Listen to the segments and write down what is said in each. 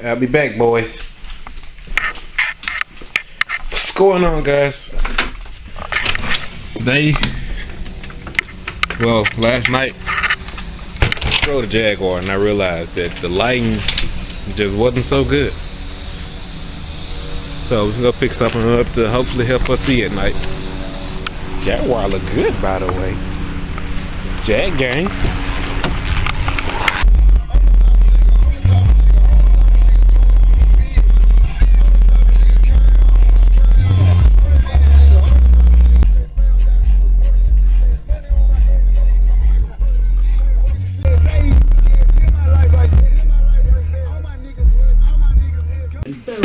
I'll be back, boys. What's going on, guys? Today, well, last night, I drove the Jaguar and I realized that the lighting just wasn't so good. So we're gonna pick something up to hopefully help us see at night. Jaguar look good, by the way. Jag gang.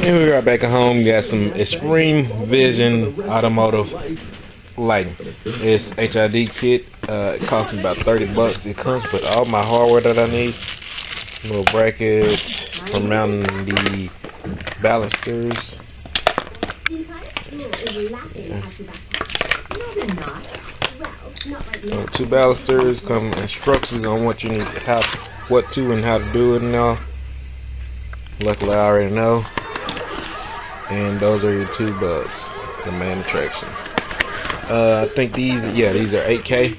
And we are back at home. Got some Extreme Vision automotive lighting. It's HID kit. It cost me about 30 bucks. It comes with all my hardware that I need. Little bracket for mounting the balusters. Two balusters. Come instructions on what you need, what to and how to do it now. Luckily, I already know. And those are your two bulbs, the main attractions. I think these are 8K.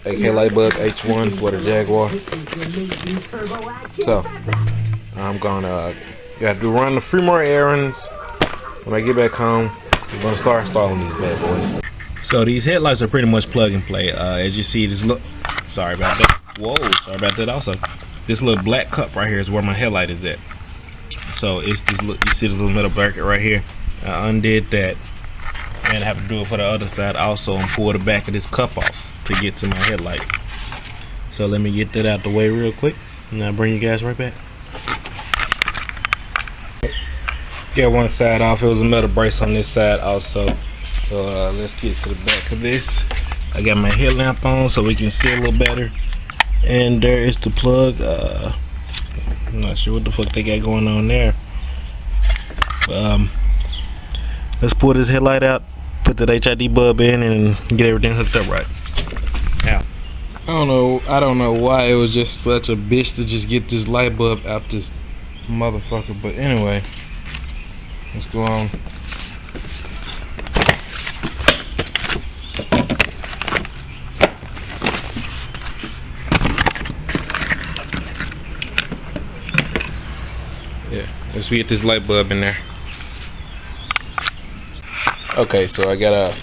8K light bulb H1 for the Jaguar. So I'm gonna run a few more errands. When I get back home, I'm gonna start installing these bad boys. So these headlights are pretty much plug and play. As you see, sorry about that. Whoa, sorry about that. Also, this little black cup right here is where my headlight is at. So it's this. You see this little metal bracket right here. I undid that, and I have to do it for the other side also, and pull the back of this cup off to get to my headlight. So let me get that out the way real quick, and I'll bring you guys right back. Get one side off. It was a metal brace on this side also. So let's get to the back of this. I got my headlamp on so we can see a little better. And there is the plug. I'm not sure what the fuck they got going on there. Let's pull this headlight out, put that HID bulb in, and get everything hooked up right. Now, I don't know why it was just such a bitch to just get this light bulb out this motherfucker. But anyway, let's go on. Yeah, let's get this light bulb in there. Okay, so I got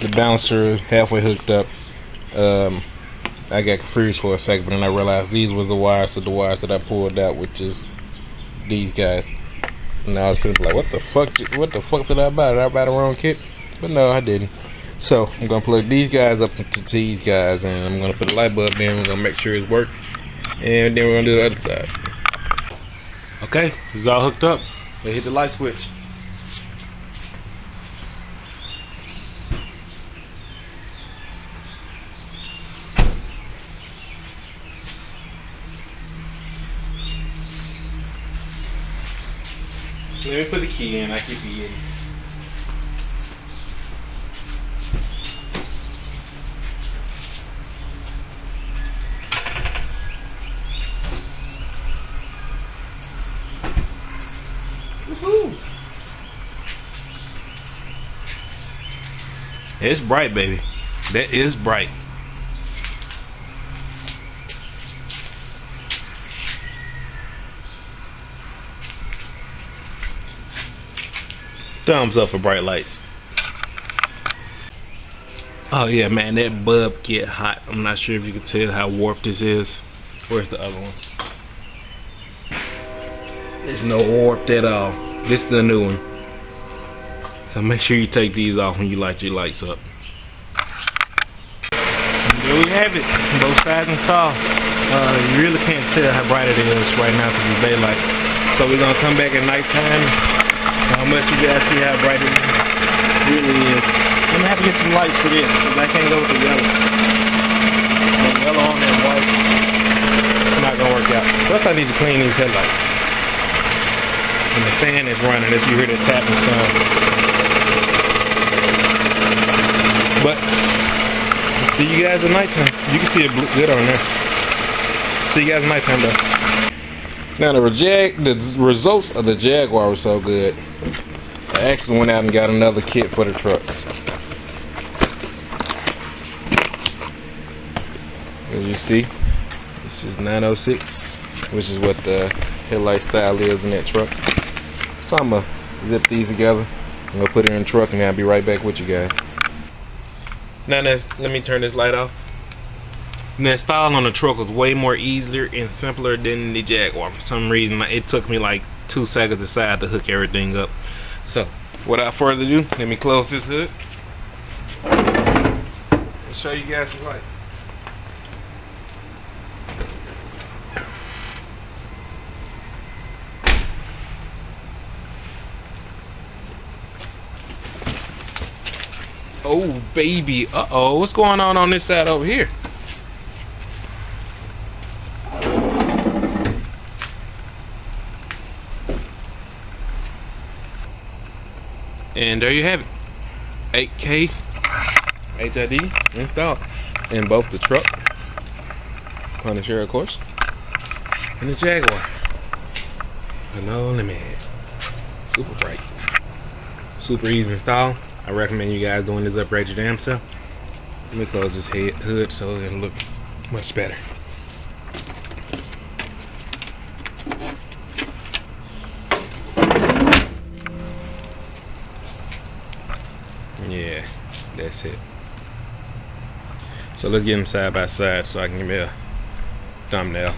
the balancer halfway hooked up. I got confused for a second, but then I realized these was the wires to the wires that I pulled out, which is these guys. And I was pretty like, what the fuck did I buy? Did I buy the wrong kit? But no, I didn't. So I'm gonna plug these guys up to these guys, and I'm gonna put the light bulb in. We're gonna make sure it's working, and then we're gonna do the other side. Okay, it's all hooked up. Let's hit the light switch. Let me put the key in. I keep the Yeti. Woohoo! It's bright, baby. That is bright. Thumbs up for bright lights. Oh yeah, man, that bulb get hot. I'm not sure if you can tell how warped this is. Where's the other one? There's no warped at all. This is the new one. So make sure you take these off when you light your lights up. And there we have it. Both sides installed. You really can't tell how bright it is right now because it's daylight. So we're gonna come back at nighttime. How much you guys see how bright it really is. I'm gonna have to get some lights for this because I can't go with the yellow. The yellow on that white, it's not gonna work out. Plus I need to clean these headlights. And the fan is running as you hear the tapping sound. But see you guys at nighttime. You can see it good on there. See you guys at nighttime though. Now the results of the Jaguar were so good, I actually went out and got another kit for the truck. As you see, this is 906, which is what the headlight style is in that truck. So I'm gonna zip these together. I'm gonna put it in the truck and I'll be right back with you guys. Now let me turn this light off. And the install on the truck was way more easier and simpler than the Jaguar. For some reason, it took me like 2 seconds to decide to hook everything up. So, without further ado, let me close this hood and show you guys some light. Oh baby, uh-oh, what's going on this side over here? And there you have it, 8K HID installed in both the truck, Punisher of course, and the Jaguar. No limit, super bright, super easy to install. I recommend you guys doing this upgrade your damn self. Let me close this hood so it'll look much better. Yeah, that's it. So let's get them side by side so I can give me a thumbnail.